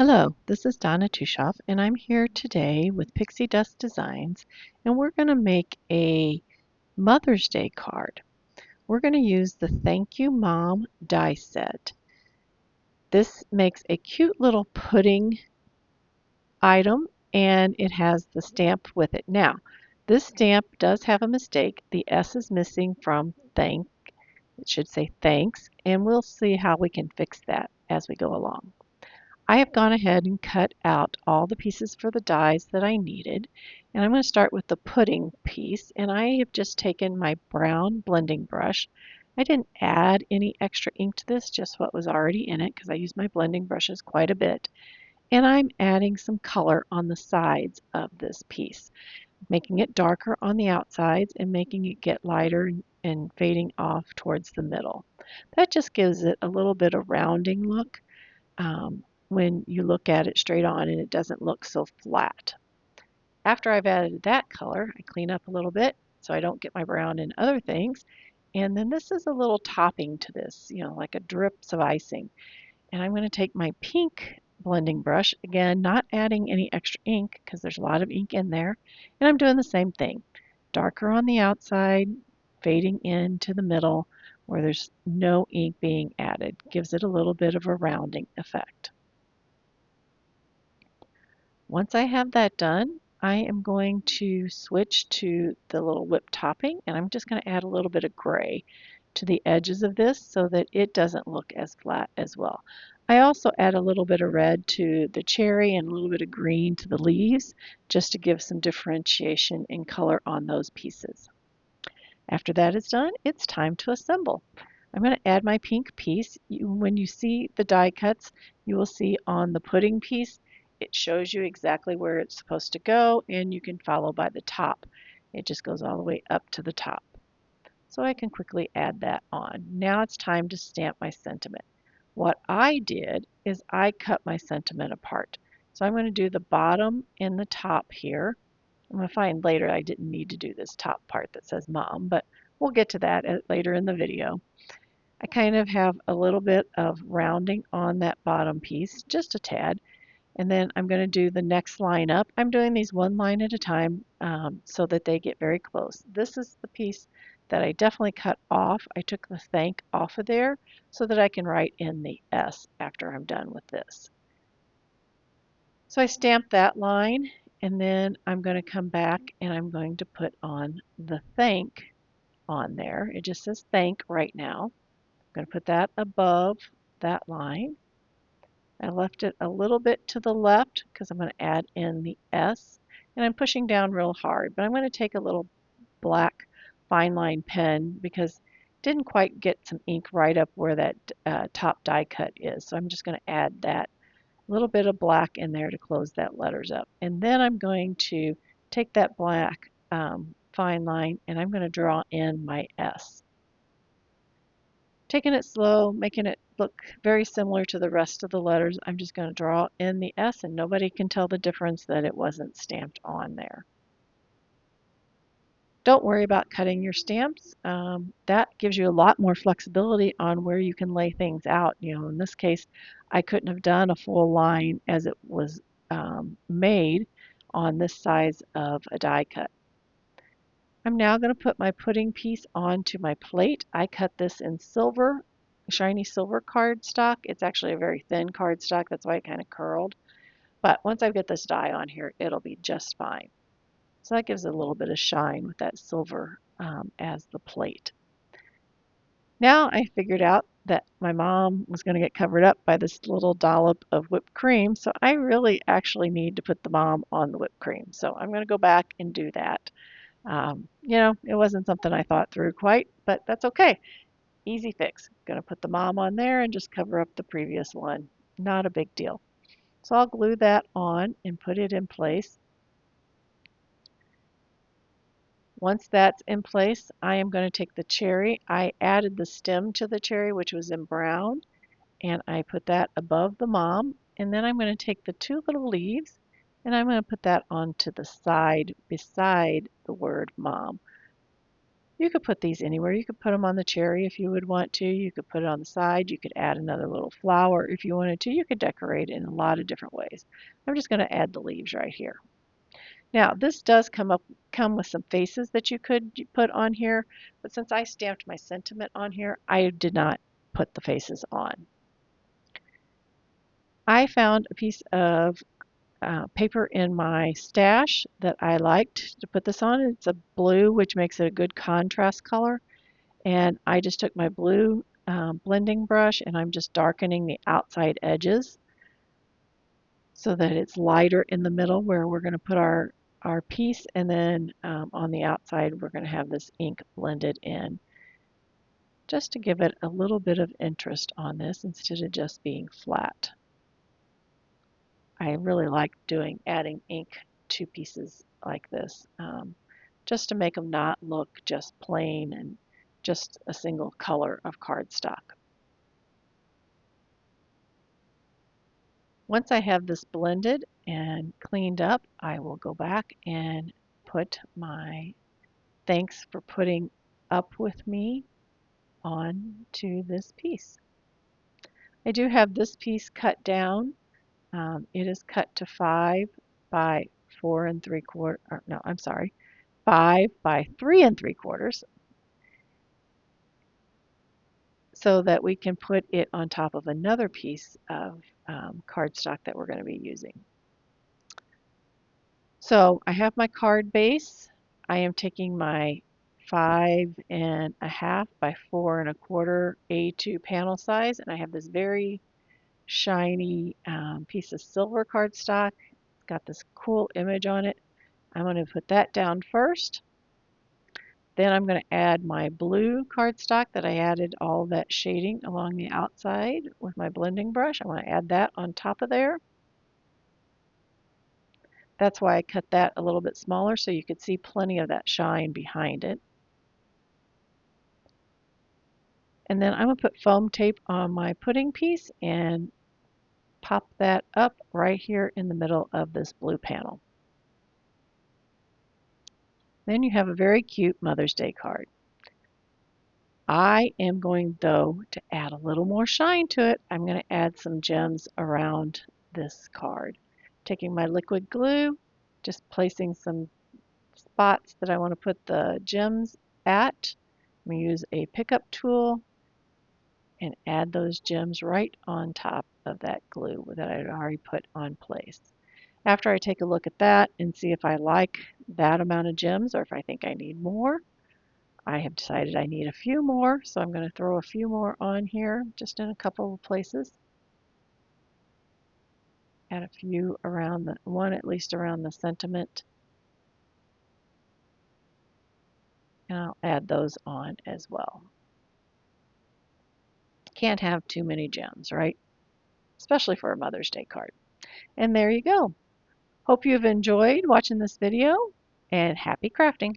Hello, this is Donna Tushoff, and I'm here today with Pixie Dust Designs, and we're going to make a Mother's Day card. We're going to use the Thank You Mom die set. This makes a cute little pudding item, and it has the stamp with it. Now, this stamp does have a mistake. The S is missing from thank. It should say thanks, and we'll see how we can fix that as we go along. I have gone ahead and cut out all the pieces for the dies that I needed, and I'm going to start with the pudding piece, and I have just taken my brown blending brush. I didn't add any extra ink to this, just what was already in it, because I use my blending brushes quite a bit, and I'm adding some color on the sides of this piece, making it darker on the outsides and making it get lighter and fading off towards the middle. That just gives it a little bit of rounding look when you look at it straight on and it doesn't look so flat. After I've added that color, I clean up a little bit so I don't get my brown in other things. And then this is a little topping to this, like a drips of icing. And I'm going to take my pink blending brush, again, not adding any extra ink because there's a lot of ink in there. And I'm doing the same thing. Darker on the outside, fading into the middle where there's no ink being added. Gives it a little bit of a rounding effect. Once I have that done, I am going to switch to the little whip topping, and I'm just going to add a little bit of gray to the edges of this so that it doesn't look as flat as well. I also add a little bit of red to the cherry and a little bit of green to the leaves just to give some differentiation in color on those pieces. After that is done, it's time to assemble. I'm going to add my pink piece. When you see the die cuts, you will see on the pudding piece, it shows you exactly where it's supposed to go, and you can follow by the top. It just goes all the way up to the top. So I can quickly add that on. Now it's time to stamp my sentiment. What I did is I cut my sentiment apart. So I'm going to do the bottom and the top here. I'm going to find later I didn't need to do this top part that says mom, but we'll get to that later in the video. I kind of have a little bit of rounding on that bottom piece, just a tad, and then I'm going to do the next line up. I'm doing these one line at a time so that they get very close. This is the piece that I definitely cut off. I took the thank off of there so that I can write in the S after I'm done with this. So I stamped that line, and then I'm going to come back and I'm going to put on the thank on there. It just says thank right now. I'm going to put that above that line. I left it a little bit to the left because I'm going to add in the S, and I'm pushing down real hard, but I'm going to take a little black fine line pen because it didn't quite get some ink right up where that top die cut is. So I'm just going to add that little bit of black in there to close that letters up. And then I'm going to take that black fine line and I'm going to draw in my S. Taking it slow, making it look very similar to the rest of the letters, I'm just going to draw in the S and nobody can tell the difference that it wasn't stamped on there. Don't worry about cutting your stamps. That gives you a lot more flexibility on where you can lay things out. In this case, I couldn't have done a full line as it was made on this size of a die cut. I'm now going to put my pudding piece onto my plate. I cut this in silver, shiny silver cardstock. It's actually a very thin cardstock, that's why it kind of curled. But once I get this die on here, it'll be just fine. So that gives it a little bit of shine with that silver as the plate. Now I figured out that my mom was going to get covered up by this little dollop of whipped cream, so I really actually need to put the mom on the whipped cream. So I'm going to go back and do that. It wasn't something I thought through quite, but that's okay. Easy fix. Going to put the mom on there and just cover up the previous one. Not a big deal. So I'll glue that on and put it in place. Once that's in place, I am going to take the cherry. I added the stem to the cherry, which was in brown, and I put that above the mom. And then I'm going to take the two little leaves and I'm going to put that onto the side beside the word mom. You could put these anywhere. You could put them on the cherry if you would want to. You could put it on the side. You could add another little flower if you wanted to. You could decorate it in a lot of different ways. I'm just going to add the leaves right here. Now, this does come with some faces that you could put on here, but since I stamped my sentiment on here, I did not put the faces on. I found a piece of paper in my stash that I liked to put this on. It's a blue, which makes it a good contrast color. And I just took my blue blending brush and I'm just darkening the outside edges so that it's lighter in the middle where we're going to put our piece, and then on the outside we're going to have this ink blended in just to give it a little bit of interest on this instead of just being flat. I really like adding ink to pieces like this, just to make them not look just plain and just a single color of cardstock. Once I have this blended and cleaned up, I will go back and put my thanks for putting up with me on to this piece. I do have this piece cut down. It is cut to 5 by 4 3/4, or no, I'm sorry, 5 by 3 3/4, so that we can put it on top of another piece of cardstock that we're going to be using. So I have my card base. I am taking my 5.5 by 4 1/4 A2 panel size, and I have this very shiny piece of silver cardstock. It's got this cool image on it. I'm going to put that down first. Then I'm going to add my blue cardstock that I added all that shading along the outside with my blending brush. I want to add that on top of there. That's why I cut that a little bit smaller so you could see plenty of that shine behind it. And then I'm going to put foam tape on my pudding piece and pop that up right here in the middle of this blue panel. Then you have a very cute Mother's Day card. I am going, though, to add a little more shine to it. I'm going to add some gems around this card. Taking my liquid glue, just placing some spots that I want to put the gems at. I'm going to use a pickup tool and add those gems right on top of that glue that I had already put on place. After I take a look at that and see if I like that amount of gems or if I think I need more, I have decided I need a few more, so I'm going to throw a few more on here just in a couple of places. Add a few around one at least around the sentiment. And I'll add those on as well. Can't have too many gems, right? Especially for a Mother's Day card. And there you go. Hope you've enjoyed watching this video, and happy crafting!